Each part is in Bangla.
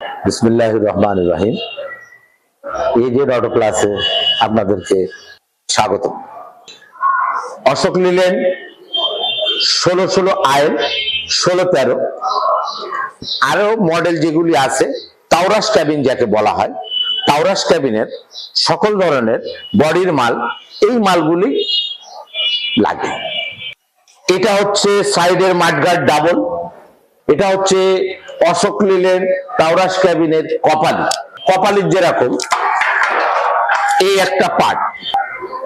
বিসমিল্লাহির রহমানির রহিম। এজেড অটো ক্লাসে আপনাদেরকে স্বাগত। অশোক লিল্যান্ড 16 আইএল 16-13 আরো মডেল যেগুলি আছে, তাওরাস ক্যাবিন যাকে বলা হয়, তাওরাস ক্যাবিনের সকল ধরনের বডির মাল, এই মালগুলি লাগে। এটা হচ্ছে সাইডের মাডগার্ড ডাবল, এটা হচ্ছে অশোক লিল্যান্ড তাওরাস ক্যাবিনের কপালির যেরকম এই একটা পার্ট,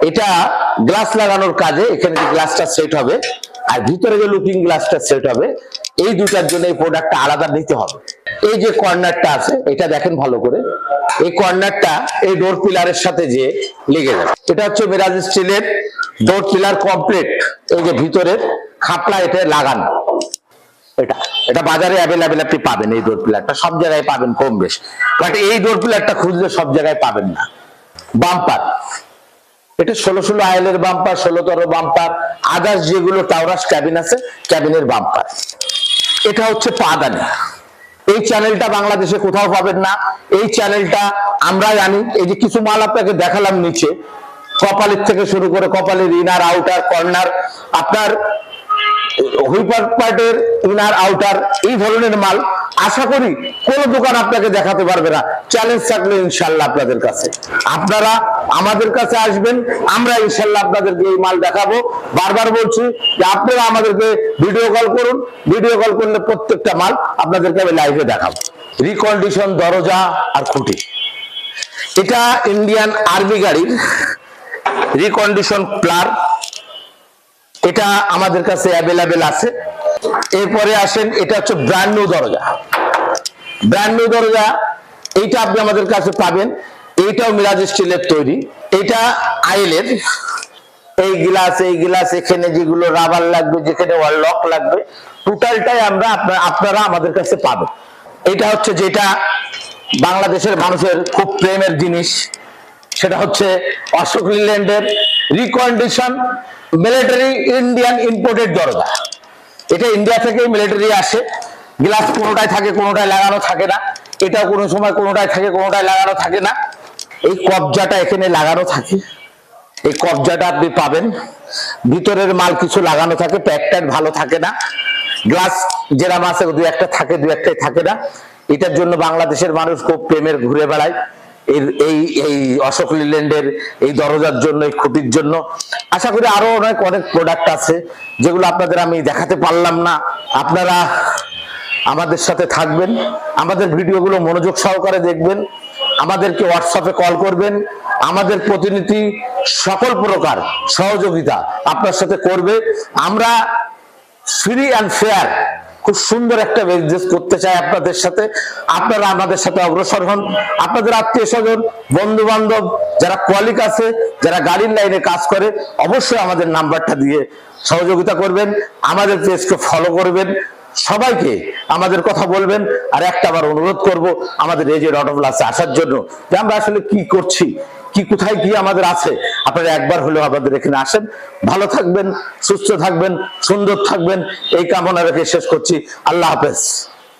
এটা গ্লাস লাগানোর কাজে এখানে যে গ্লাসটা সেট হবে আর ভিতরে যে লুকিং গ্লাসটা সেট হবে, এই দুটার জন্য এই প্রোডাক্টটা আলাদা নিতে হবে। এই যে কর্নারটা আছে এটা দেখেন ভালো করে, এই কর্নারটা এই ডোর পিলারের সাথে যে লেগে যাবে। এটা হচ্ছে মিরাজ স্টিলের ডোর পিলার কমপ্লিট, এই যে ভিতরের খাপলা এটা লাগানো। এটা বাজারে অ্যাভেলেবেল আপনি পাবেন, এই ডোর পিলারটা সব জায়গায় পাবেন কম বেশ, বাট এই ডোর পিলারটা খুঁজলে সব জায়গায় পাবেন না। বাম্পার, এটা 16 আইএলের বাম্পার, 16-13 বাম্পার, আদার্স যেগুলো তাওরাস ক্যাবিন আছে ক্যাবিনের বাম্পার। এটা হচ্ছে পাদানি, এই চ্যানেলটা বাংলাদেশে কোথাও পাবেন না। এই চ্যানেলটা আমরা জানি, এই যে কিছু মাল আপনাকে দেখালাম নিচে, কপালের থেকে শুরু করে কপালের ইনার আউটার কর্নার, আপনার হুইপার পার্টের ইনার আউটার, এই ধরনের মাল আশা করি কোন দোকান আপনাকে দেখাতে পারবে না। চ্যালেঞ্জ থাকলে ইনশাল্লাহ আপনাদের কাছে, আপনারা আমাদের কাছে আসবেন, আমরা ইনশাল্লাহ আপনাদেরকে এই মাল দেখাবো। বারবার বলছি যে আপনারা আমাদেরকে ভিডিও কল করুন, ভিডিও কল করলে প্রত্যেকটা মাল আপনাদেরকে আমি লাইভে দেখাবো। রিকন্ডিশন দরজা আর খুঁটি, এটা ইন্ডিয়ান আর্মি গাড়ির রিকন্ডিশন প্লার, এটা আমাদের কাছে অ্যাভেলেবেল আছে। এরপরে আসেন, এটা হচ্ছে ব্র্যান্ড নিউ দরজা। ব্র্যান্ড নিউ দরজা এইটা আপনি আমাদের কাছে পাবেন, এইটাও মিরাজ স্টিলের তৈরি, এটা আইএলের। এই গ্লাস এখানে যেগুলো রাবার লাগবে, যেখানে লক লাগবে, টোটালটাই আপনারা আমাদের কাছে পাবেন। এটা হচ্ছে যেটা বাংলাদেশের মানুষের খুব প্রেমের জিনিস, সেটা হচ্ছে অশোক লিল্যান্ডের রিকন্ডিশন মিলিটারি ইন্ডিয়ান ইম্পোর্টেড দরজা। এটা ইন্ডিয়া থেকে মিলিটারি আসে, গ্লাস কোনোটায় থাকে কোনোটায় লাগানো থাকে না, এটা কোনো সময় কোনোটায় থাকে কোনোটায় লাগানো থাকে না। এই কবজাটা এখানে লাগানো থাকে, এই কবজাটা আপনি পাবেন। ভিতরের মাল কিছু লাগানো থাকে, প্যাকটার ভালো থাকে না, গ্লাস যেরাম আছে দু একটা থাকে, দু একটাই থাকে না। এটার জন্য বাংলাদেশের মানুষ খুব প্রেমের ঘুরে বেড়ায় এই অশোক লিল্যান্ডের এই দরজার জন্য, এই খুঁটির জন্য। আশা করি আরো অনেক প্রোডাক্ট আছে যেগুলো আপনাদের আমি দেখাতে পারলাম না। আপনারা আমাদের সাথে থাকবেন, আমাদের ভিডিওগুলো মনোযোগ সহকারে দেখবেন, আমাদেরকে হোয়াটসঅ্যাপে কল করবেন। আমাদের প্রতিনিধি সকল প্রকার সহযোগিতা আপনার সাথে করবে। আমরা ফ্রি অ্যান্ড ফেয়ার খুব সুন্দর একটা বিজনেস করতে চাই আপনাদের সাথে। আপনারা আমাদের সাথে অগ্রসর হন, আপনাদের আত্মীয় স্বজন বন্ধু বান্ধব যারা কলিগ আছে, যারা গাড়ির লাইনে কাজ করে, অবশ্যই আমাদের নাম্বারটা দিয়ে সহযোগিতা করবেন, আমাদের পেজকে ফলো করবেন, সবাইকে আমাদের কথা বলবেন। আর একটা আবার অনুরোধ করব আমাদের এজেড অটো ক্লাসে আসার জন্য, যে আমরা আসলে কি করছি, কি কোথায় কি আমাদের আছে, আপনারা একবার হলেও আমাদের এখানে আসেন। ভালো থাকবেন, সুস্থ থাকবেন, সুন্দর থাকবেন, এই কামনা রেখে শেষ করছি। আল্লাহ হাফেজ।